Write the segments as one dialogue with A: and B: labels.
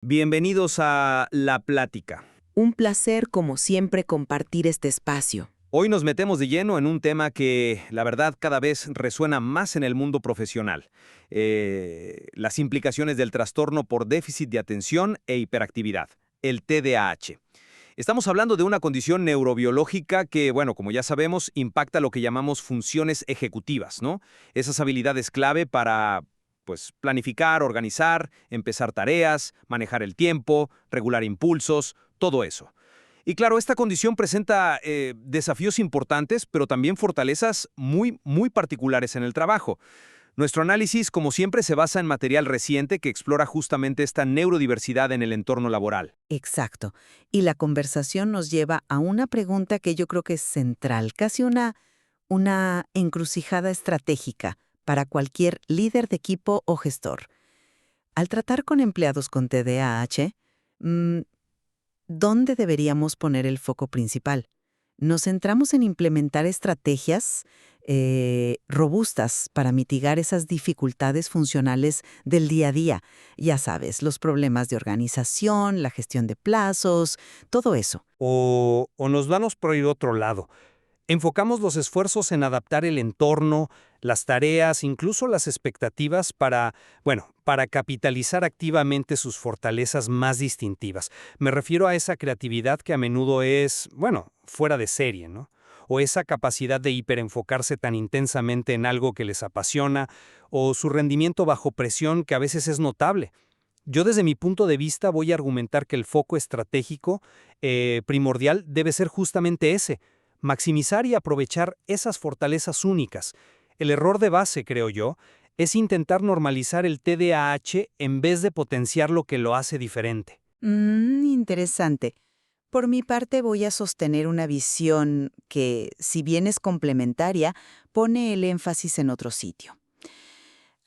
A: Bienvenidos a La Plática.
B: Un placer, como siempre, compartir este espacio.
A: Hoy nos metemos de lleno en un tema que, la verdad, cada vez resuena más en el mundo profesional. Las implicaciones del trastorno por déficit de atención e hiperactividad, el TDAH. Estamos hablando de una condición neurobiológica que, bueno, como ya sabemos, impacta lo que llamamos funciones ejecutivas, ¿no? Esas habilidades clave para, pues, planificar, organizar, empezar tareas, manejar el tiempo, regular impulsos, todo eso. Y claro, esta condición presenta desafíos importantes, pero también fortalezas muy particulares en el trabajo. Nuestro análisis, como siempre, se basa en material reciente que explora justamente esta neurodiversidad en el entorno laboral.
B: Exacto. Y la conversación nos lleva a una pregunta que yo creo que es central, casi una encrucijada estratégica para cualquier líder de equipo o gestor. Al tratar con empleados con TDAH, ¿dónde deberíamos poner el foco principal? Nos centramos en implementar estrategias robustas para mitigar esas dificultades funcionales del día a día. Ya sabes, los problemas de organización, la gestión de plazos, todo eso.
C: O nos vamos por el otro lado. Enfocamos los esfuerzos en adaptar el entorno, las tareas, incluso las expectativas para capitalizar activamente sus fortalezas más distintivas. Me refiero a esa creatividad que a menudo es, fuera de serie, ¿no? O esa capacidad de hiperenfocarse tan intensamente en algo que les apasiona, o su rendimiento bajo presión que a veces es notable. Yo desde mi punto de vista voy a argumentar que el foco estratégico primordial debe ser justamente ese, maximizar y aprovechar esas fortalezas únicas. El error de base, creo yo, es intentar normalizar el TDAH en vez de potenciar lo que lo hace diferente.
B: Interesante. Por mi parte voy a sostener una visión que, si bien es complementaria, pone el énfasis en otro sitio.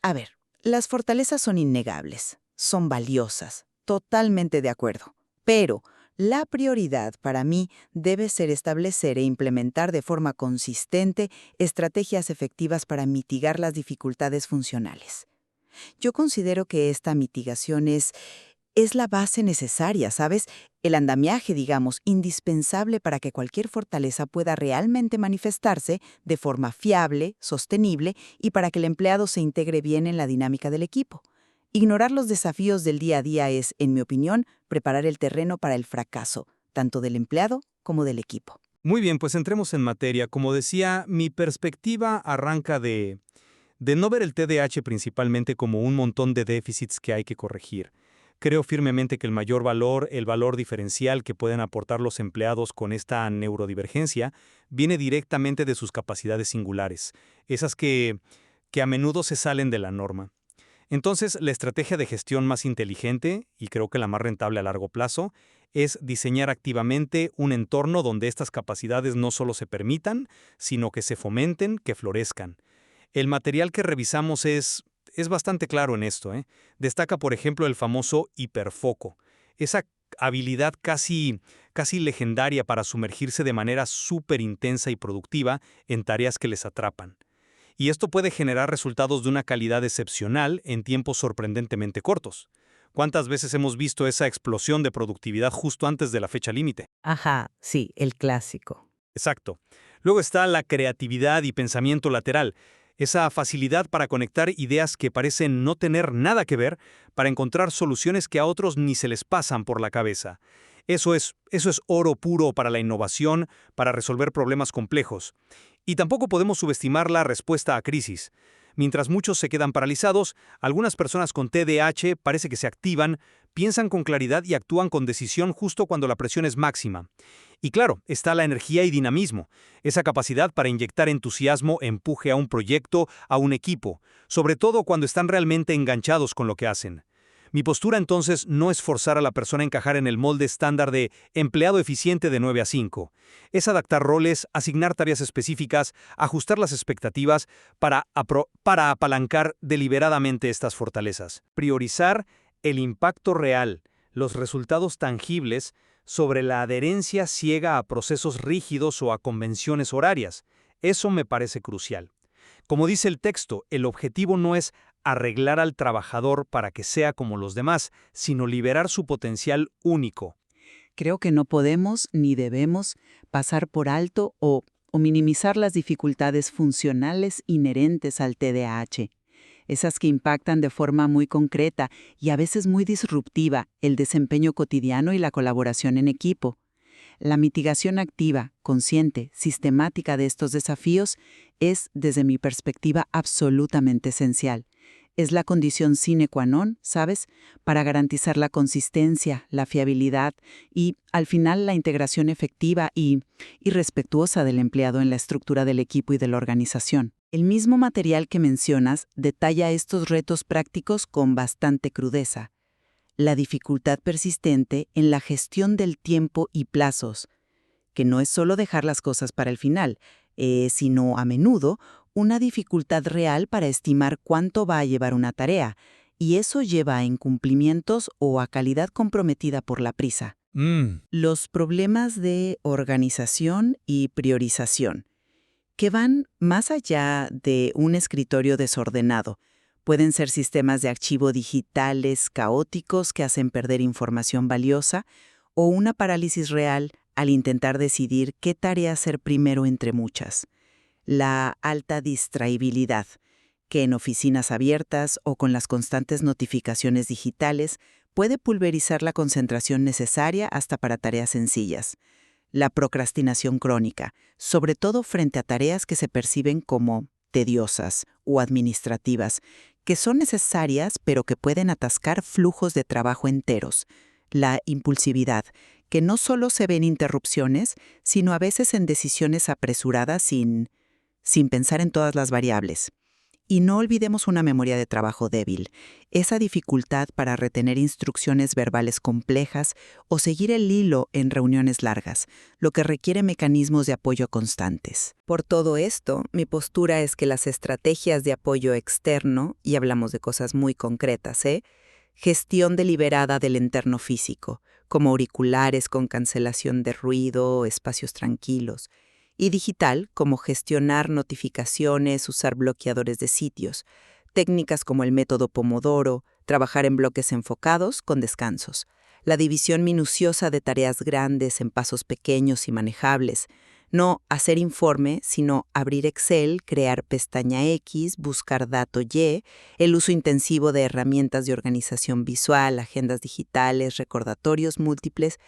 B: A ver, las fortalezas son innegables, son valiosas, totalmente de acuerdo. Pero la prioridad para mí debe ser establecer e implementar de forma consistente estrategias efectivas para mitigar las dificultades funcionales. Yo considero que esta mitigación es la base necesaria, ¿sabes? El andamiaje, digamos, indispensable para que cualquier fortaleza pueda realmente manifestarse de forma fiable, sostenible y para que el empleado se integre bien en la dinámica del equipo. Ignorar los desafíos del día a día es, en mi opinión, preparar el terreno para el fracaso, tanto del empleado como del equipo.
C: Muy bien, pues entremos en materia. Como decía, mi perspectiva arranca de no ver el TDAH principalmente como un montón de déficits que hay que corregir. Creo firmemente que el valor diferencial que pueden aportar los empleados con esta neurodivergencia, viene directamente de sus capacidades singulares, esas que a menudo se salen de la norma. Entonces, la estrategia de gestión más inteligente, y creo que la más rentable a largo plazo, es diseñar activamente un entorno donde estas capacidades no solo se permitan, sino que se fomenten, que florezcan. El material que revisamos es bastante claro en esto, ¿eh? Destaca, por ejemplo, el famoso hiperfoco, esa habilidad casi legendaria para sumergirse de manera súper intensa y productiva en tareas que les atrapan. Y esto puede generar resultados de una calidad excepcional en tiempos sorprendentemente cortos. ¿Cuántas veces hemos visto esa explosión de productividad justo antes de la fecha límite?
B: Ajá, sí, el clásico.
C: Exacto. Luego está la creatividad y pensamiento lateral, esa facilidad para conectar ideas que parecen no tener nada que ver para encontrar soluciones que a otros ni se les pasan por la cabeza. Eso es oro puro para la innovación, para resolver problemas complejos. Y tampoco podemos subestimar la respuesta a crisis. Mientras muchos se quedan paralizados, algunas personas con TDAH parece que se activan, piensan con claridad y actúan con decisión justo cuando la presión es máxima. Y claro, está la energía y dinamismo, esa capacidad para inyectar entusiasmo, empuje a un proyecto, a un equipo, sobre todo cuando están realmente enganchados con lo que hacen. Mi postura entonces no es forzar a la persona a encajar en el molde estándar de empleado eficiente de 9 a 5. Es adaptar roles, asignar tareas específicas, ajustar las expectativas para apalancar deliberadamente estas fortalezas. Priorizar el impacto real, los resultados tangibles, sobre la adherencia ciega a procesos rígidos o a convenciones horarias. Eso me parece crucial. Como dice el texto, el objetivo no es arreglar al trabajador para que sea como los demás, sino liberar su potencial único.
B: Creo que no podemos ni debemos pasar por alto o minimizar las dificultades funcionales inherentes al TDAH, esas que impactan de forma muy concreta y a veces muy disruptiva el desempeño cotidiano y la colaboración en equipo. La mitigación activa, consciente, sistemática de estos desafíos es, desde mi perspectiva, absolutamente esencial. Es la condición sine qua non, ¿sabes?, para garantizar la consistencia, la fiabilidad y, al final, la integración efectiva y respetuosa del empleado en la estructura del equipo y de la organización. El mismo material que mencionas detalla estos retos prácticos con bastante crudeza. La dificultad persistente en la gestión del tiempo y plazos, que no es solo dejar las cosas para el final, sino, a menudo, una dificultad real para estimar cuánto va a llevar una tarea, y eso lleva a incumplimientos o a calidad comprometida por la prisa. Los problemas de organización y priorización, que van más allá de un escritorio desordenado. Pueden ser sistemas de archivo digitales caóticos que hacen perder información valiosa o una parálisis real al intentar decidir qué tarea hacer primero entre muchas. La alta distraibilidad, que en oficinas abiertas o con las constantes notificaciones digitales puede pulverizar la concentración necesaria hasta para tareas sencillas. La procrastinación crónica, sobre todo frente a tareas que se perciben como tediosas o administrativas, que son necesarias pero que pueden atascar flujos de trabajo enteros. La impulsividad, que no solo se ve en interrupciones, sino a veces en decisiones apresuradas sin pensar en todas las variables. Y no olvidemos una memoria de trabajo débil, esa dificultad para retener instrucciones verbales complejas o seguir el hilo en reuniones largas, lo que requiere mecanismos de apoyo constantes. Por todo esto, mi postura es que las estrategias de apoyo externo, y hablamos de cosas muy concretas, gestión deliberada del entorno físico, como auriculares con cancelación de ruido, espacios tranquilos, y digital, como gestionar notificaciones, usar bloqueadores de sitios, técnicas como el método Pomodoro, trabajar en bloques enfocados con descansos, la división minuciosa de tareas grandes en pasos pequeños y manejables, no hacer informe, sino abrir Excel, crear pestaña X, buscar dato Y, el uso intensivo de herramientas de organización visual, agendas digitales, recordatorios múltiples.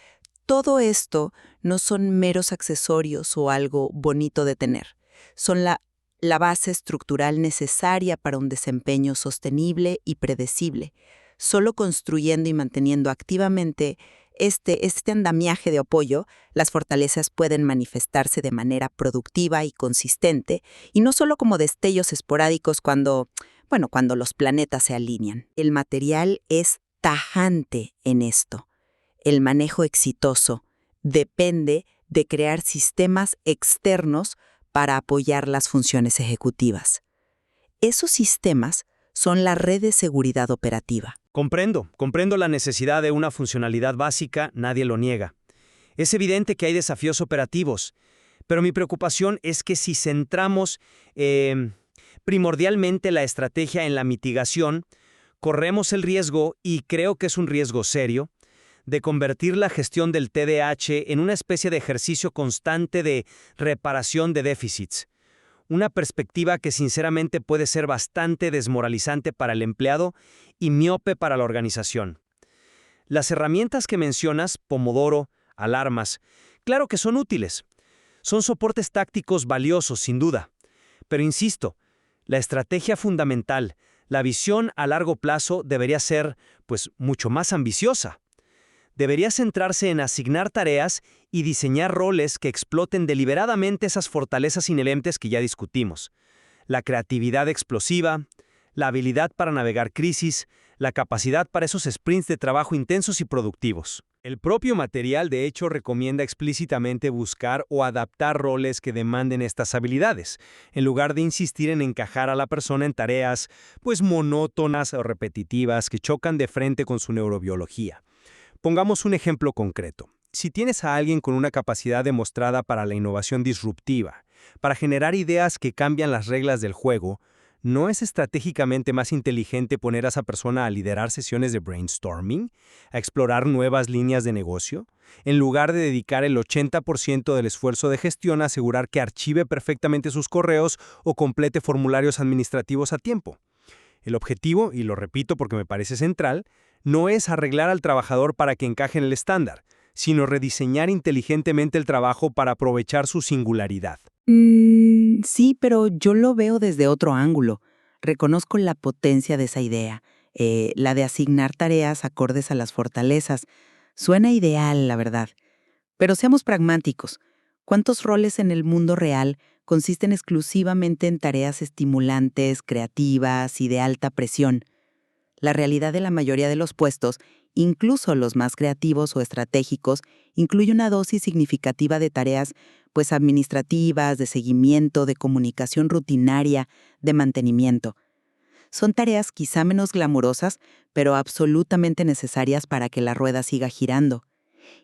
B: Todo esto no son meros accesorios o algo bonito de tener. Son la base estructural necesaria para un desempeño sostenible y predecible. Solo construyendo y manteniendo activamente este andamiaje de apoyo, las fortalezas pueden manifestarse de manera productiva y consistente, y no solo como destellos esporádicos cuando los planetas se alinean. El material es tajante en esto. El manejo exitoso depende de crear sistemas externos para apoyar las funciones ejecutivas. Esos sistemas son la red de seguridad operativa.
C: Comprendo la necesidad de una funcionalidad básica, nadie lo niega. Es evidente que hay desafíos operativos, pero mi preocupación es que si centramos primordialmente la estrategia en la mitigación, corremos el riesgo, y creo que es un riesgo serio, de convertir la gestión del TDAH en una especie de ejercicio constante de reparación de déficits. Una perspectiva que sinceramente puede ser bastante desmoralizante para el empleado y miope para la organización. Las herramientas que mencionas, Pomodoro, alarmas, claro que son útiles. Son soportes tácticos valiosos, sin duda. Pero insisto, la estrategia fundamental, la visión a largo plazo debería ser, mucho más ambiciosa. Debería centrarse en asignar tareas y diseñar roles que exploten deliberadamente esas fortalezas inherentes que ya discutimos. La creatividad explosiva, la habilidad para navegar crisis, la capacidad para esos sprints de trabajo intensos y productivos. El propio material, de hecho, recomienda explícitamente buscar o adaptar roles que demanden estas habilidades, en lugar de insistir en encajar a la persona en tareas, monótonas o repetitivas que chocan de frente con su neurobiología. Pongamos un ejemplo concreto. Si tienes a alguien con una capacidad demostrada para la innovación disruptiva, para generar ideas que cambian las reglas del juego, ¿No es estratégicamente más inteligente poner a esa persona a liderar sesiones de brainstorming, a explorar nuevas líneas de negocio, en lugar de dedicar el 80% del esfuerzo de gestión a asegurar que archive perfectamente sus correos o complete formularios administrativos a tiempo? El objetivo, y lo repito porque me parece central, no es arreglar al trabajador para que encaje en el estándar, sino rediseñar inteligentemente el trabajo para aprovechar su singularidad.
B: Sí, pero yo lo veo desde otro ángulo. Reconozco la potencia de esa idea, la de asignar tareas acordes a las fortalezas. Suena ideal, la verdad. Pero seamos pragmáticos. ¿Cuántos roles en el mundo real consisten exclusivamente en tareas estimulantes, creativas y de alta presión? La realidad de la mayoría de los puestos, incluso los más creativos o estratégicos, incluye una dosis significativa de tareas, pues administrativas, de seguimiento, de comunicación rutinaria, de mantenimiento. Son tareas quizá menos glamurosas, pero absolutamente necesarias para que la rueda siga girando.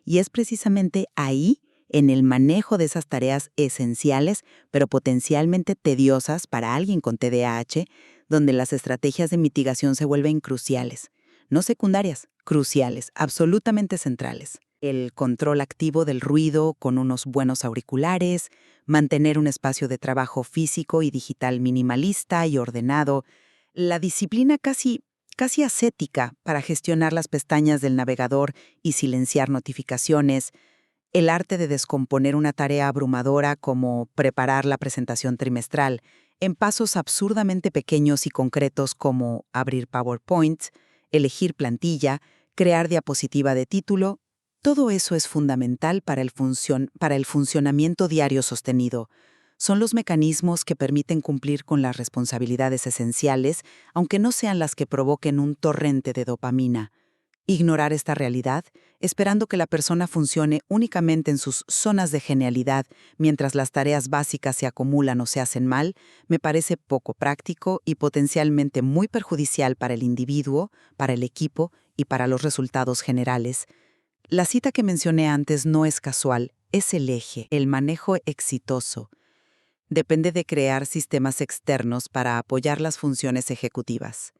B: Y es precisamente ahí, en el manejo de esas tareas esenciales, pero potencialmente tediosas para alguien con TDAH, donde las estrategias de mitigación se vuelven cruciales. No secundarias, cruciales, absolutamente centrales. El control activo del ruido con unos buenos auriculares, mantener un espacio de trabajo físico y digital minimalista y ordenado, la disciplina casi ascética para gestionar las pestañas del navegador y silenciar notificaciones, el arte de descomponer una tarea abrumadora como preparar la presentación trimestral en pasos absurdamente pequeños y concretos como abrir PowerPoint, elegir plantilla, crear diapositiva de título. Todo eso es fundamental para el funcionamiento diario sostenido. Son los mecanismos que permiten cumplir con las responsabilidades esenciales, aunque no sean las que provoquen un torrente de dopamina. Ignorar esta realidad, esperando que la persona funcione únicamente en sus zonas de genialidad mientras las tareas básicas se acumulan o se hacen mal, me parece poco práctico y potencialmente muy perjudicial para el individuo, para el equipo y para los resultados generales. La cita que mencioné antes no es casual, es el eje, el manejo exitoso. Depende de crear sistemas externos para apoyar las funciones ejecutivas.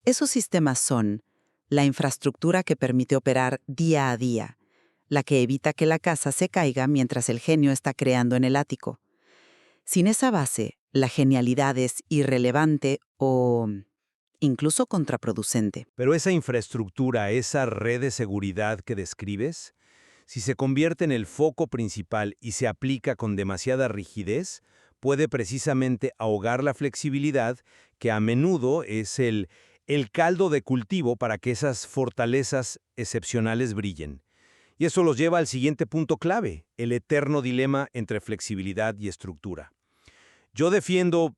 B: Esos sistemas son la infraestructura que permite operar día a día, la que evita que la casa se caiga mientras el genio está creando en el ático. Sin esa base, la genialidad es irrelevante o incluso contraproducente.
C: Pero esa infraestructura, esa red de seguridad que describes, si se convierte en el foco principal y se aplica con demasiada rigidez, puede precisamente ahogar la flexibilidad, que a menudo es el caldo de cultivo para que esas fortalezas excepcionales brillen. Y eso los lleva al siguiente punto clave, el eterno dilema entre flexibilidad y estructura. Yo defiendo,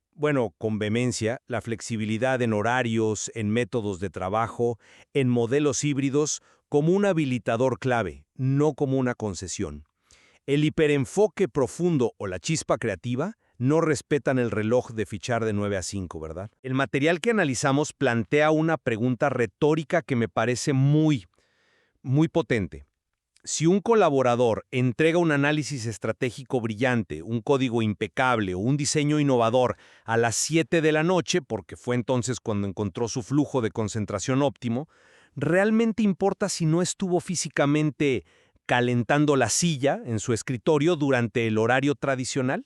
C: con vehemencia, la flexibilidad en horarios, en métodos de trabajo, en modelos híbridos, como un habilitador clave, no como una concesión. El hiperenfoque profundo o la chispa creativa no respetan el reloj de fichar de 9 a 5, ¿verdad? El material que analizamos plantea una pregunta retórica que me parece muy potente. Si un colaborador entrega un análisis estratégico brillante, un código impecable o un diseño innovador a las 7 de la noche, porque fue entonces cuando encontró su flujo de concentración óptimo, ¿realmente importa si no estuvo físicamente calentando la silla en su escritorio durante el horario tradicional?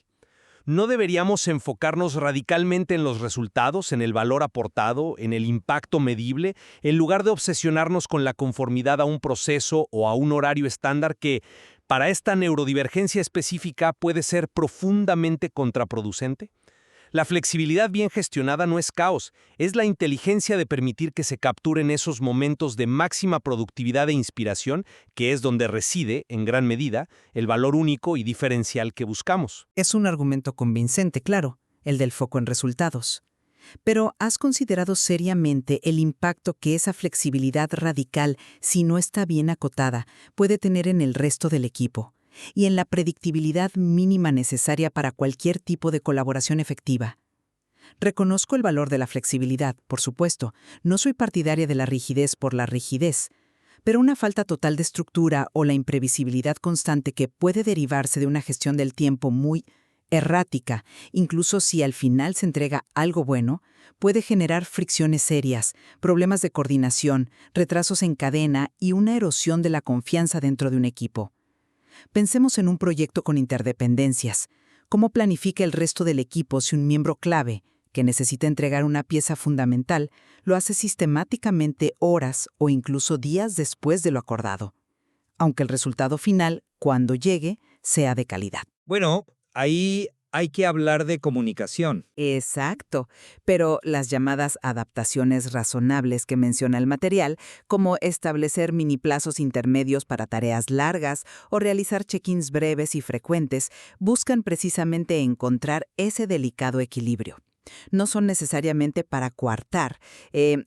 C: ¿No deberíamos enfocarnos radicalmente en los resultados, en el valor aportado, en el impacto medible, en lugar de obsesionarnos con la conformidad a un proceso o a un horario estándar que, para esta neurodivergencia específica, puede ser profundamente contraproducente? La flexibilidad bien gestionada no es caos, es la inteligencia de permitir que se capturen esos momentos de máxima productividad e inspiración, que es donde reside, en gran medida, el valor único y diferencial que buscamos.
D: Es un argumento convincente, claro, el del foco en resultados. Pero ¿has considerado seriamente el impacto que esa flexibilidad radical, si no está bien acotada, puede tener en el resto del equipo? Y en la predictibilidad mínima necesaria para cualquier tipo de colaboración efectiva. Reconozco el valor de la flexibilidad, por supuesto, no soy partidaria de la rigidez por la rigidez, pero una falta total de estructura o la imprevisibilidad constante que puede derivarse de una gestión del tiempo muy errática, incluso si al final se entrega algo bueno, puede generar fricciones serias, problemas de coordinación, retrasos en cadena y una erosión de la confianza dentro de un equipo. Pensemos en un proyecto con interdependencias. ¿Cómo planifica el resto del equipo si un miembro clave, que necesita entregar una pieza fundamental, lo hace sistemáticamente horas o incluso días después de lo acordado? Aunque el resultado final, cuando llegue, sea de calidad.
E: Bueno, ahí hay que hablar de comunicación.
B: Exacto, pero las llamadas adaptaciones razonables que menciona el material, como establecer mini plazos intermedios para tareas largas o realizar check-ins breves y frecuentes, buscan precisamente encontrar ese delicado equilibrio. No son necesariamente para coartar,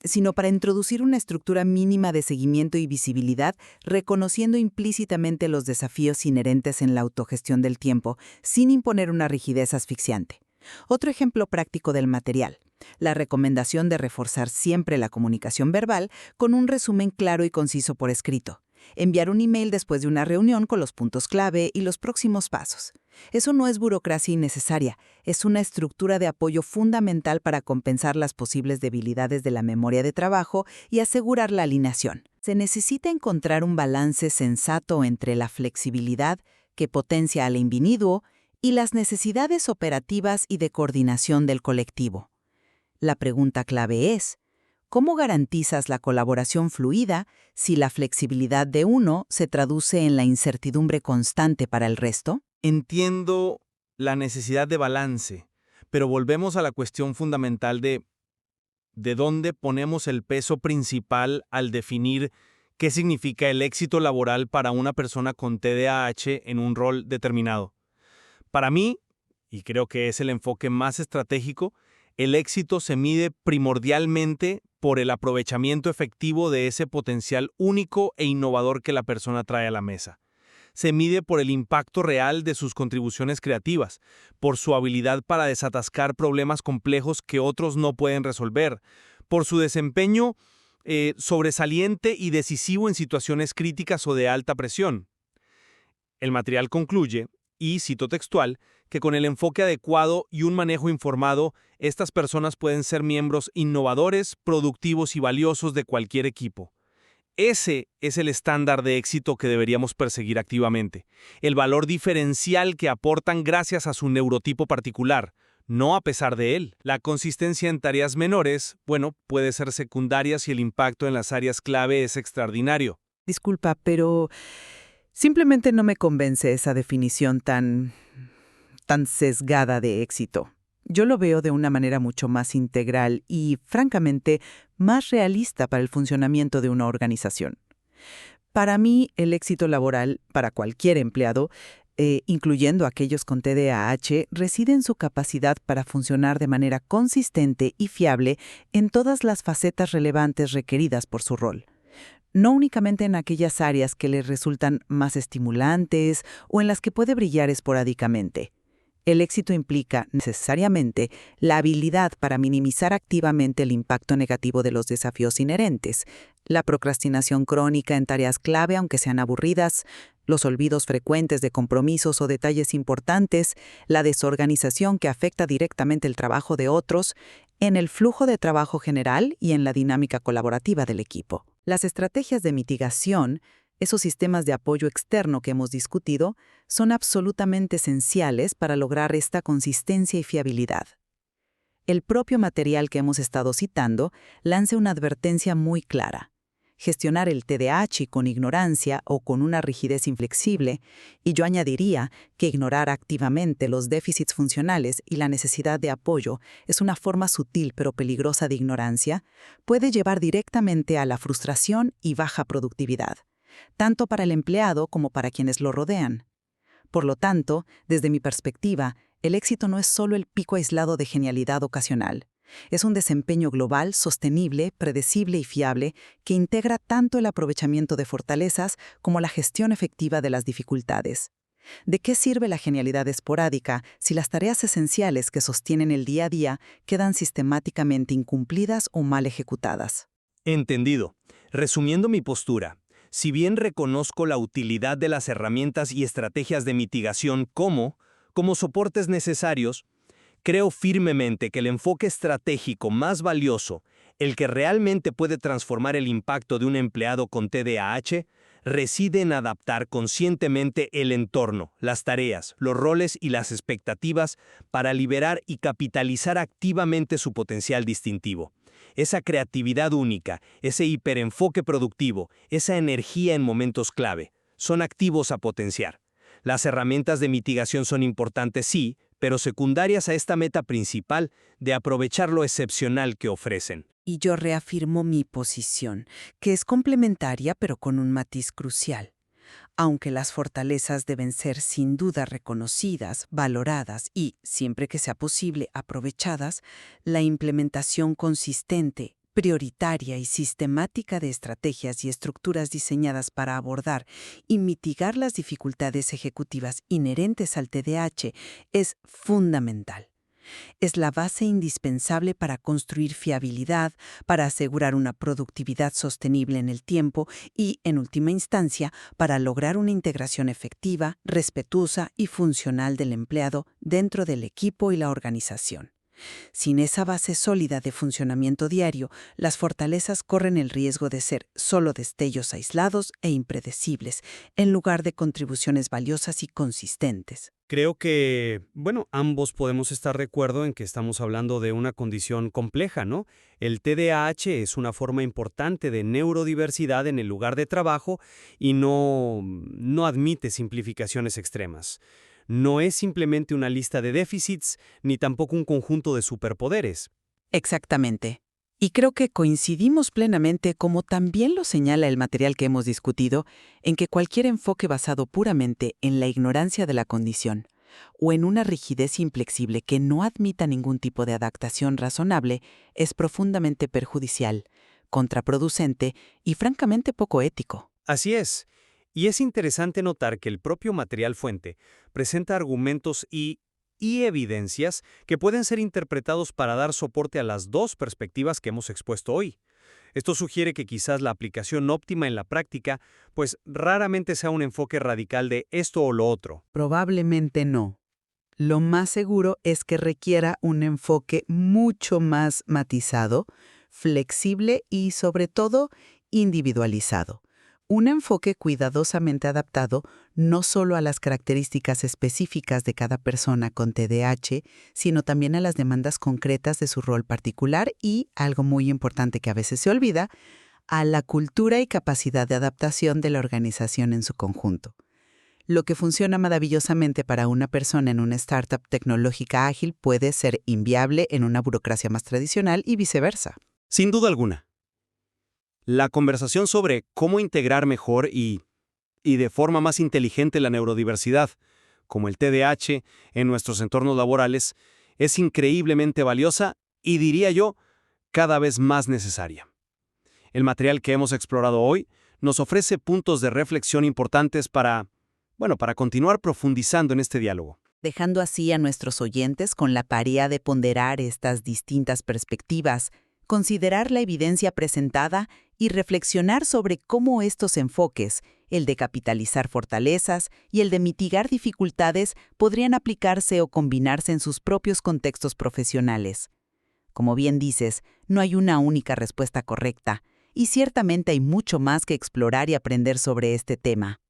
B: sino para introducir una estructura mínima de seguimiento y visibilidad, reconociendo implícitamente los desafíos inherentes en la autogestión del tiempo, sin imponer una rigidez asfixiante. Otro ejemplo práctico del material: la recomendación de reforzar siempre la comunicación verbal con un resumen claro y conciso por escrito. Enviar un email después de una reunión con los puntos clave y los próximos pasos. Eso no es burocracia innecesaria, es una estructura de apoyo fundamental para compensar las posibles debilidades de la memoria de trabajo y asegurar la alineación. Se necesita encontrar un balance sensato entre la flexibilidad, que potencia al individuo, y las necesidades operativas y de coordinación del colectivo. La pregunta clave es: ¿cómo garantizas la colaboración fluida si la flexibilidad de uno se traduce en la incertidumbre constante para el resto?
A: Entiendo la necesidad de balance, pero volvemos a la cuestión fundamental de dónde ponemos el peso principal al definir qué significa el éxito laboral para una persona con TDAH en un rol determinado. Para mí, y creo que es el enfoque más estratégico, el éxito se mide primordialmente por el aprovechamiento efectivo de ese potencial único e innovador que la persona trae a la mesa. Se mide por el impacto real de sus contribuciones creativas, por su habilidad para desatascar problemas complejos que otros no pueden resolver, por su desempeño sobresaliente y decisivo en situaciones críticas o de alta presión. El material concluye, y cito textual, que con el enfoque adecuado y un manejo informado, estas personas pueden ser miembros innovadores, productivos y valiosos de cualquier equipo. Ese es el estándar de éxito que deberíamos perseguir activamente, el valor diferencial que aportan gracias a su neurotipo particular, no a pesar de él. La consistencia en tareas menores, puede ser secundaria si el impacto en las áreas clave es extraordinario.
B: Disculpa, pero simplemente no me convence esa definición tan sesgada de éxito. Yo lo veo de una manera mucho más integral y, francamente, más realista para el funcionamiento de una organización. Para mí, el éxito laboral, para cualquier empleado, incluyendo aquellos con TDAH, reside en su capacidad para funcionar de manera consistente y fiable en todas las facetas relevantes requeridas por su rol. No únicamente en aquellas áreas que le resultan más estimulantes o en las que puede brillar esporádicamente. El éxito implica, necesariamente, la habilidad para minimizar activamente el impacto negativo de los desafíos inherentes, la procrastinación crónica en tareas clave aunque sean aburridas, los olvidos frecuentes de compromisos o detalles importantes, la desorganización que afecta directamente el trabajo de otros, en el flujo de trabajo general y en la dinámica colaborativa del equipo. Las estrategias de mitigación, esos sistemas de apoyo externo que hemos discutido, son absolutamente esenciales para lograr esta consistencia y fiabilidad. El propio material que hemos estado citando lanza una advertencia muy clara. Gestionar el TDAH con ignorancia o con una rigidez inflexible, y yo añadiría que ignorar activamente los déficits funcionales y la necesidad de apoyo es una forma sutil pero peligrosa de ignorancia, puede llevar directamente a la frustración y baja productividad, tanto para el empleado como para quienes lo rodean. Por lo tanto, desde mi perspectiva, el éxito no es solo el pico aislado de genialidad ocasional. Es un desempeño global, sostenible, predecible y fiable que integra tanto el aprovechamiento de fortalezas como la gestión efectiva de las dificultades. ¿De qué sirve la genialidad esporádica si las tareas esenciales que sostienen el día a día quedan sistemáticamente incumplidas o mal ejecutadas?
A: Entendido. Resumiendo mi postura, si bien reconozco la utilidad de las herramientas y estrategias de mitigación como Como soportes necesarios, creo firmemente que el enfoque estratégico más valioso, el que realmente puede transformar el impacto de un empleado con TDAH, reside en adaptar conscientemente el entorno, las tareas, los roles y las expectativas para liberar y capitalizar activamente su potencial distintivo. Esa creatividad única, ese hiperenfoque productivo, esa energía en momentos clave, son activos a potenciar. Las herramientas de mitigación son importantes, sí, pero secundarias a esta meta principal de aprovechar lo excepcional que ofrecen.
D: Y yo reafirmo mi posición, que es complementaria pero con un matiz crucial. Aunque las fortalezas deben ser sin duda reconocidas, valoradas y, siempre que sea posible, aprovechadas, la implementación consistente, prioritaria y sistemática de estrategias y estructuras diseñadas para abordar y mitigar las dificultades ejecutivas inherentes al TDAH es fundamental. Es la base indispensable para construir fiabilidad, para asegurar una productividad sostenible en el tiempo y, en última instancia, para lograr una integración efectiva, respetuosa y funcional del empleado dentro del equipo y la organización. Sin esa base sólida de funcionamiento diario, las fortalezas corren el riesgo de ser solo destellos aislados e impredecibles, en lugar de contribuciones valiosas y consistentes.
C: Creo que, ambos podemos estar de acuerdo en que estamos hablando de una condición compleja, ¿no? El TDAH es una forma importante de neurodiversidad en el lugar de trabajo y no admite simplificaciones extremas. No es simplemente una lista de déficits, ni tampoco un conjunto de superpoderes.
B: Exactamente. Y creo que coincidimos plenamente, como también lo señala el material que hemos discutido, en que cualquier enfoque basado puramente en la ignorancia de la condición o en una rigidez inflexible que no admita ningún tipo de adaptación razonable es profundamente perjudicial, contraproducente y francamente poco ético.
C: Así es. Y es interesante notar que el propio material fuente presenta argumentos y evidencias que pueden ser interpretados para dar soporte a las dos perspectivas que hemos expuesto hoy. Esto sugiere que quizás la aplicación óptima en la práctica, pues raramente sea un enfoque radical de esto o lo otro.
B: Probablemente no. Lo más seguro es que requiera un enfoque mucho más matizado, flexible y, sobre todo, individualizado. Un enfoque cuidadosamente adaptado no solo a las características específicas de cada persona con TDAH, sino también a las demandas concretas de su rol particular y, algo muy importante que a veces se olvida, a la cultura y capacidad de adaptación de la organización en su conjunto. Lo que funciona maravillosamente para una persona en una startup tecnológica ágil puede ser inviable en una burocracia más tradicional y viceversa.
A: Sin duda alguna. La conversación sobre cómo integrar mejor y de forma más inteligente la neurodiversidad, como el TDAH, en nuestros entornos laborales, es increíblemente valiosa y, diría yo, cada vez más necesaria. El material que hemos explorado hoy nos ofrece puntos de reflexión importantes para continuar profundizando en este diálogo.
B: Dejando así a nuestros oyentes con la tarea de ponderar estas distintas perspectivas, considerar la evidencia presentada y reflexionar sobre cómo estos enfoques, el de capitalizar fortalezas y el de mitigar dificultades, podrían aplicarse o combinarse en sus propios contextos profesionales. Como bien dices, no hay una única respuesta correcta, y ciertamente hay mucho más que explorar y aprender sobre este tema.